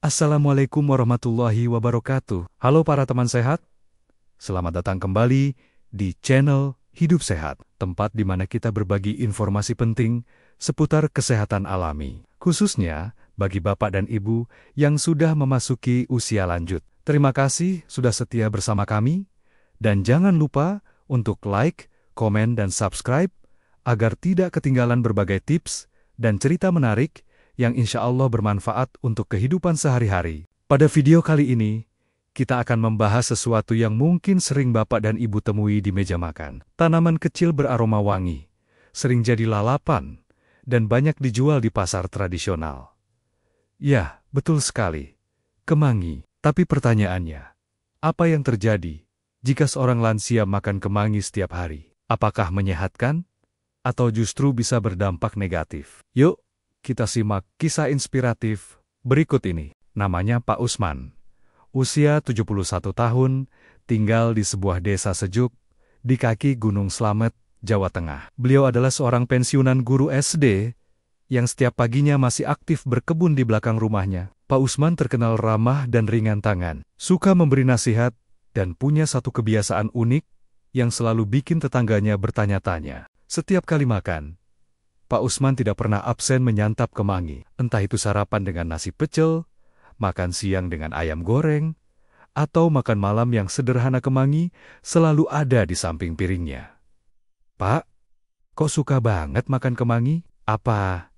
Assalamualaikum warahmatullahi wabarakatuh. Halo para teman sehat, selamat datang kembali di channel Hidup Sehat, tempat di mana kita berbagi informasi penting seputar kesehatan alami, khususnya bagi bapak dan ibu yang sudah memasuki usia lanjut. Terima kasih sudah setia bersama kami, dan jangan lupa untuk like, komen, dan subscribe agar tidak ketinggalan berbagai tips dan cerita menarik yang insya Allah bermanfaat untuk kehidupan sehari-hari. Pada video kali ini, kita akan membahas sesuatu yang mungkin sering bapak dan ibu temui di meja makan. Tanaman kecil beraroma wangi, sering jadi lalapan, dan banyak dijual di pasar tradisional. Ya, betul sekali, kemangi. Tapi pertanyaannya, apa yang terjadi jika seorang lansia makan kemangi setiap hari? Apakah menyehatkan? Atau justru bisa berdampak negatif? Yuk, kita simak kisah inspiratif berikut ini. Namanya Pak Usman. Usia 71 tahun, tinggal di sebuah desa sejuk di kaki Gunung Slamet, Jawa Tengah. Beliau adalah seorang pensiunan guru SD yang setiap paginya masih aktif berkebun di belakang rumahnya. Pak Usman terkenal ramah dan ringan tangan, suka memberi nasihat, dan punya satu kebiasaan unik yang selalu bikin tetangganya bertanya-tanya. Setiap kali makan, Pak Usman tidak pernah absen menyantap kemangi, entah itu sarapan dengan nasi pecel, makan siang dengan ayam goreng, atau makan malam yang sederhana. Kemangi selalu ada di samping piringnya. "Pak, kok suka banget makan kemangi? Apa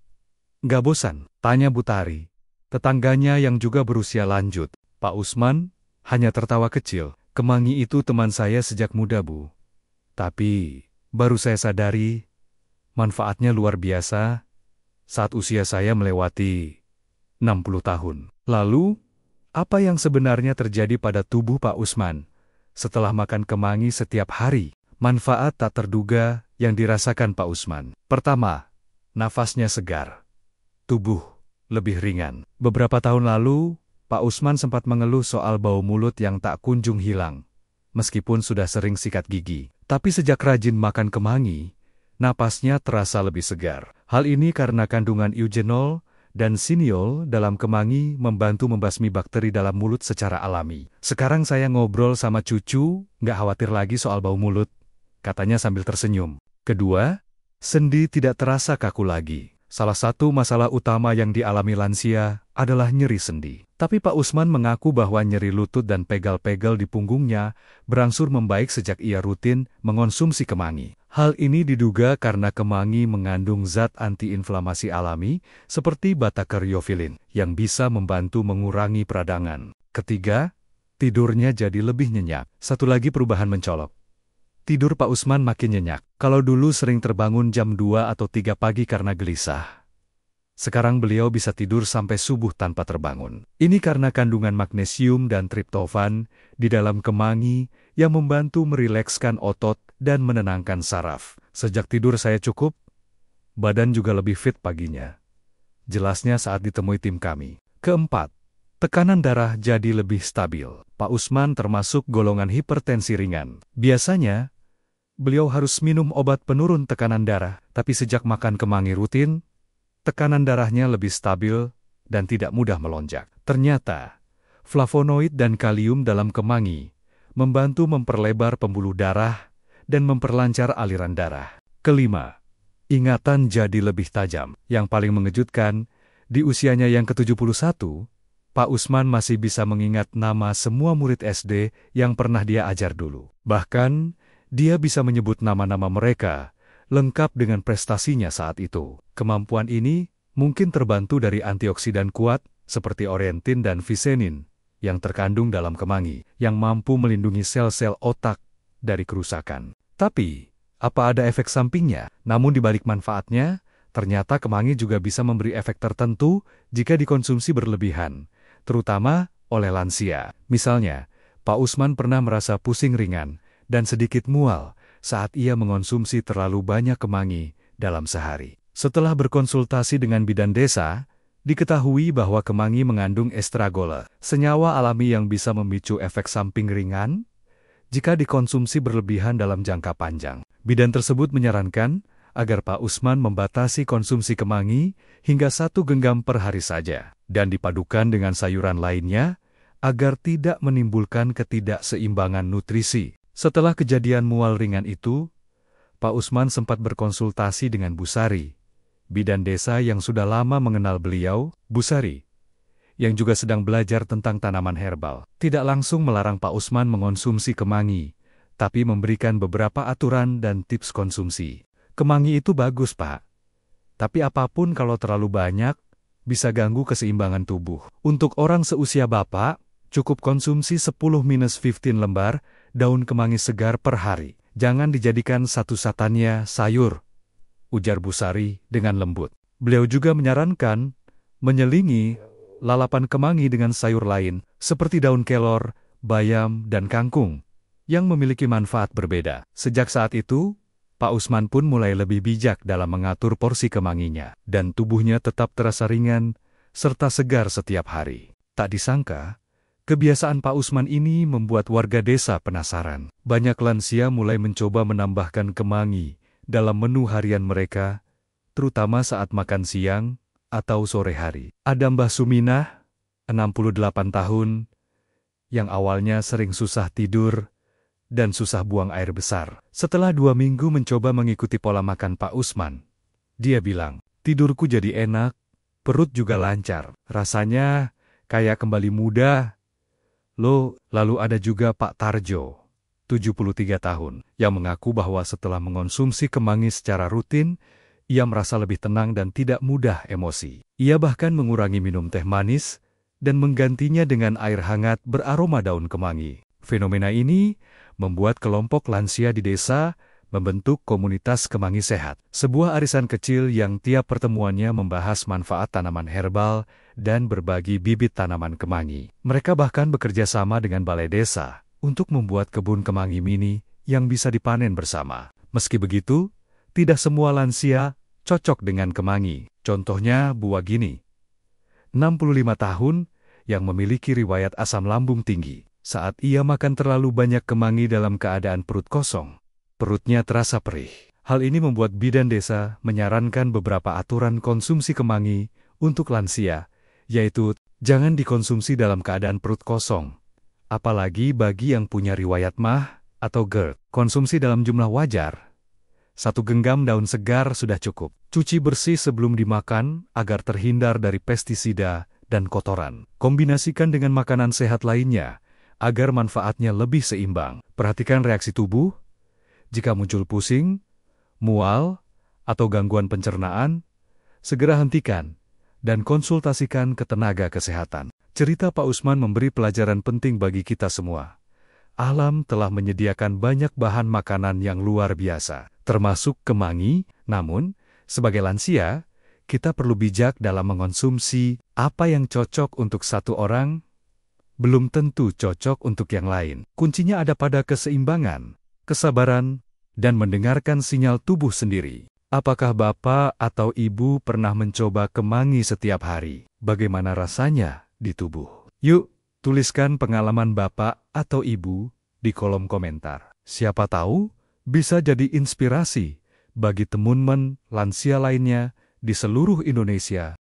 nggak bosan?" tanya Butari, tetangganya yang juga berusia lanjut. Pak Usman hanya tertawa kecil. "Kemangi itu teman saya sejak muda, Bu. Tapi baru saya sadari manfaatnya luar biasa saat usia saya melewati 60 tahun. Lalu, apa yang sebenarnya terjadi pada tubuh Pak Usman setelah makan kemangi setiap hari? Manfaat tak terduga yang dirasakan Pak Usman. Pertama, nafasnya segar. Tubuh lebih ringan. Beberapa tahun lalu, Pak Usman sempat mengeluh soal bau mulut yang tak kunjung hilang, meskipun sudah sering sikat gigi. Tapi sejak rajin makan kemangi, napasnya terasa lebih segar. Hal ini karena kandungan eugenol dan siniol dalam kemangi membantu membasmi bakteri dalam mulut secara alami. "Sekarang saya ngobrol sama cucu, nggak khawatir lagi soal bau mulut," katanya sambil tersenyum. Kedua, sendi tidak terasa kaku lagi. Salah satu masalah utama yang dialami lansia adalah nyeri sendi. Tapi Pak Usman mengaku bahwa nyeri lutut dan pegal-pegal di punggungnya berangsur membaik sejak ia rutin mengonsumsi kemangi. Hal ini diduga karena kemangi mengandung zat antiinflamasi alami seperti beta-karyofilin yang bisa membantu mengurangi peradangan. Ketiga, tidurnya jadi lebih nyenyak. Satu lagi perubahan mencolok. Tidur Pak Usman makin nyenyak. Kalau dulu sering terbangun jam 2 atau 3 pagi karena gelisah, sekarang beliau bisa tidur sampai subuh tanpa terbangun. Ini karena kandungan magnesium dan triptofan di dalam kemangi yang membantu merilekskan otot dan menenangkan saraf. "Sejak tidur saya cukup, badan juga lebih fit paginya," jelasnya saat ditemui tim kami. Keempat, tekanan darah jadi lebih stabil. Pak Usman termasuk golongan hipertensi ringan. Biasanya, beliau harus minum obat penurun tekanan darah, tapi sejak makan kemangi rutin, tekanan darahnya lebih stabil dan tidak mudah melonjak. Ternyata, flavonoid dan kalium dalam kemangi membantu memperlebar pembuluh darah dan memperlancar aliran darah. Kelima, ingatan jadi lebih tajam. Yang paling mengejutkan, di usianya yang ke-71, Pak Usman masih bisa mengingat nama semua murid SD yang pernah dia ajar dulu. Bahkan, dia bisa menyebut nama-nama mereka lengkap dengan prestasinya saat itu. Kemampuan ini mungkin terbantu dari antioksidan kuat seperti orientin dan visenin yang terkandung dalam kemangi, yang mampu melindungi sel-sel otak dari kerusakan. Tapi, apa ada efek sampingnya? Namun di balik manfaatnya, ternyata kemangi juga bisa memberi efek tertentu jika dikonsumsi berlebihan, terutama oleh lansia. Misalnya, Pak Usman pernah merasa pusing ringan dan sedikit mual saat ia mengonsumsi terlalu banyak kemangi dalam sehari. Setelah berkonsultasi dengan bidan desa, diketahui bahwa kemangi mengandung estragol, senyawa alami yang bisa memicu efek samping ringan jika dikonsumsi berlebihan dalam jangka panjang. Bidan tersebut menyarankan agar Pak Usman membatasi konsumsi kemangi hingga 1 genggam per hari saja. dan dipadukan dengan sayuran lainnya agar tidak menimbulkan ketidakseimbangan nutrisi. Setelah kejadian mual ringan itu, Pak Usman sempat berkonsultasi dengan Bu Sari, bidan desa yang sudah lama mengenal beliau. Bu Sari, yang juga sedang belajar tentang tanaman herbal, tidak langsung melarang Pak Usman mengonsumsi kemangi, tapi memberikan beberapa aturan dan tips konsumsi. Kemangi itu bagus, Pak. Tapi apapun kalau terlalu banyak, bisa ganggu keseimbangan tubuh. Untuk orang seusia Bapak, cukup konsumsi 10-15 lembar daun kemangi segar per hari. Jangan dijadikan satu-satunya sayur, ujar Bu Sari dengan lembut. Beliau juga menyarankan menyelingi lalapan kemangi dengan sayur lain, seperti daun kelor, bayam, dan kangkung, yang memiliki manfaat berbeda. Sejak saat itu, Pak Usman pun mulai lebih bijak dalam mengatur porsi kemanginya, dan tubuhnya tetap terasa ringan, serta segar setiap hari. Tak disangka, kebiasaan Pak Usman ini membuat warga desa penasaran. Banyak lansia mulai mencoba menambahkan kemangi dalam menu harian mereka, terutama saat makan siang atau sore hari. Ada Mbah Suminah, 68 tahun, yang awalnya sering susah tidur dan susah buang air besar. Setelah 2 minggu mencoba mengikuti pola makan Pak Usman, dia bilang, tidurku jadi enak, perut juga lancar, rasanya kayak kembali muda. Lalu ada juga Pak Tarjo, 73 tahun, yang mengaku bahwa setelah mengonsumsi kemangi secara rutin, ia merasa lebih tenang dan tidak mudah emosi. Ia bahkan mengurangi minum teh manis dan menggantinya dengan air hangat beraroma daun kemangi. Fenomena ini membuat kelompok lansia di desa membentuk komunitas kemangi sehat, sebuah arisan kecil yang tiap pertemuannya membahas manfaat tanaman herbal dan berbagi bibit tanaman kemangi. Mereka bahkan bekerja sama dengan balai desa untuk membuat kebun kemangi mini yang bisa dipanen bersama. Meski begitu, tidak semua lansia cocok dengan kemangi. Contohnya Bu Wagini, 65 tahun, yang memiliki riwayat asam lambung tinggi. Saat ia makan terlalu banyak kemangi dalam keadaan perut kosong, perutnya terasa perih. Hal ini membuat bidan desa menyarankan beberapa aturan konsumsi kemangi untuk lansia, yaitu jangan dikonsumsi dalam keadaan perut kosong, apalagi bagi yang punya riwayat MAH atau GERD. Konsumsi dalam jumlah wajar. 1 genggam daun segar sudah cukup. Cuci bersih sebelum dimakan agar terhindar dari pestisida dan kotoran. Kombinasikan dengan makanan sehat lainnya agar manfaatnya lebih seimbang. Perhatikan reaksi tubuh. Jika muncul pusing, mual, atau gangguan pencernaan, segera hentikan dan konsultasikan ke tenaga kesehatan. Cerita Pak Usman memberi pelajaran penting bagi kita semua. Alam telah menyediakan banyak bahan makanan yang luar biasa, termasuk kemangi. Namun, sebagai lansia, kita perlu bijak dalam mengonsumsi. Apa yang cocok untuk satu orang belum tentu cocok untuk yang lain. Kuncinya ada pada keseimbangan, kesabaran, dan mendengarkan sinyal tubuh sendiri. Apakah Bapak atau Ibu pernah mencoba kemangi setiap hari? Bagaimana rasanya di tubuh? Yuk, tuliskan pengalaman Bapak atau Ibu di kolom komentar. Siapa tahu bisa jadi inspirasi bagi teman-teman lansia lainnya di seluruh Indonesia